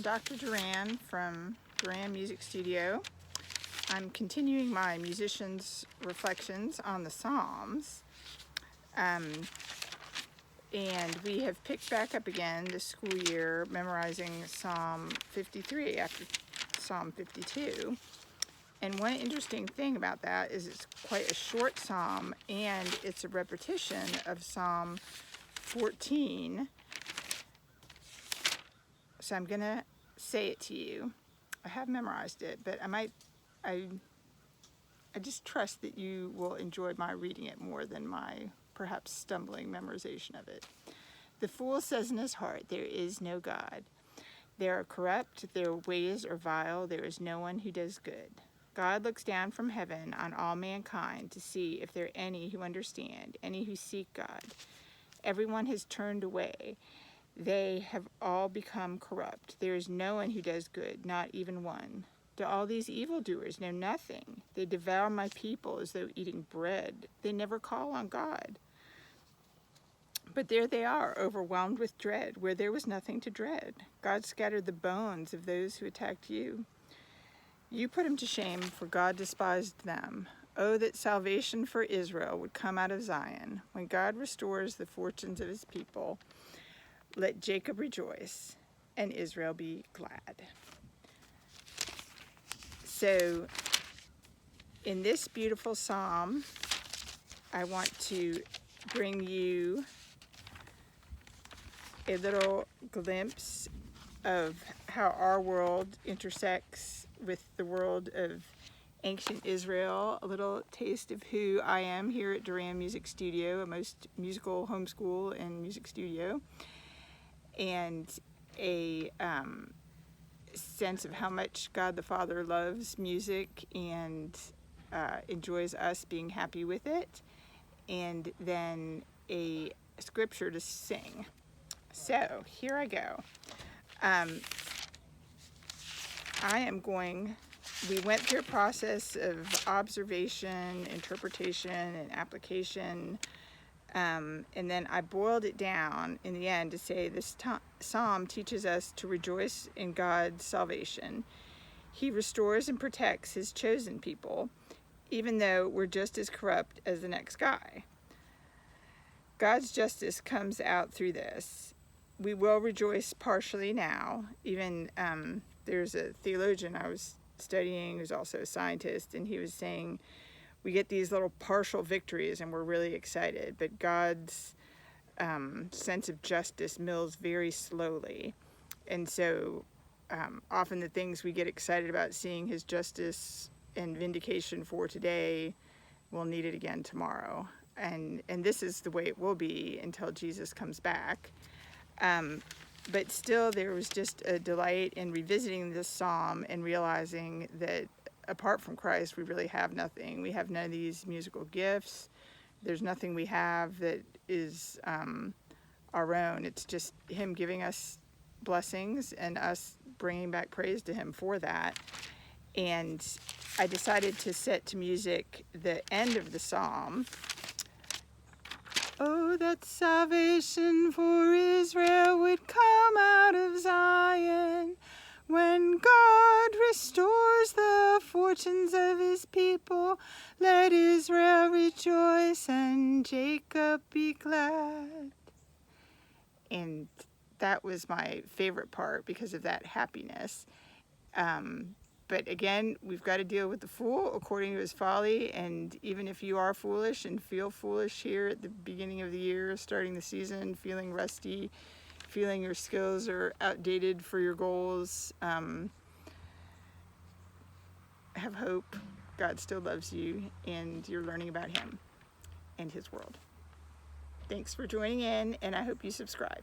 Dr. Duran from Duran Music Studio. I'm continuing my musician's reflections on the Psalms. And we have picked back up again this school year, memorizing Psalm 53 after Psalm 52. And one interesting thing about that is it's quite a short psalm, and it's a repetition of Psalm 14. So I'm going to say it to you. I have memorized it, but I just trust that you will enjoy my reading it more than my perhaps stumbling memorization of it. The fool says in his heart, there is no God. They are corrupt, their ways are vile, there is no one who does good. God looks down from heaven on all mankind to see if there are any who understand, any who seek God. Everyone has turned away. They have all become corrupt. There is no one who does good, not even one. Do all these evildoers know nothing? They devour my people as though eating bread. They never call on God. But there they are, overwhelmed with dread, where there was nothing to dread. God scattered the bones of those who attacked you. You put them to shame, for God despised them. Oh, that salvation for Israel would come out of Zion. When God restores the fortunes of his people, let Jacob rejoice and Israel be glad. So, in this beautiful psalm, I want to bring you a little glimpse of how our world intersects with the world of ancient Israel, a little taste of who I am here at Duran Music Studio, a most musical homeschool and music studio, and a sense of how much God the Father loves music and enjoys us being happy with it, and then a scripture to sing. So here I go. We went through a process of observation, interpretation, and application, and then I boiled it down in the end to say this psalm teaches us to rejoice in God's salvation. He restores and protects his chosen people, even though we're just as corrupt as the next guy. God's justice comes out through this. We will rejoice partially now. Even there's a theologian I was studying who's also a scientist, and he was saying we get these little partial victories and we're really excited, but God's sense of justice mills very slowly. And so often the things we get excited about seeing his justice and vindication for today, we'll need it again tomorrow. And this is the way it will be until Jesus comes back. But still, there was just a delight in revisiting this psalm and realizing that apart from Christ, we really have nothing. We have none of these musical gifts. There's nothing we have that is our own. It's just him giving us blessings and us bringing back praise to him for that. And I decided to set to music the end of the psalm. Oh, that salvation for Israel would come out of Zion, when God restores the fortunes of his people. Let Israel rejoice and Jacob be glad. And that was my favorite part because of that happiness. But again, we've got to deal with the fool according to his folly. And even if you are foolish and feel foolish here at the beginning of the year, starting the season, feeling rusty, feeling your skills are outdated for your goals, have hope. God still loves you, and you're learning about him and his world. Thanks for joining in, and I hope you subscribe.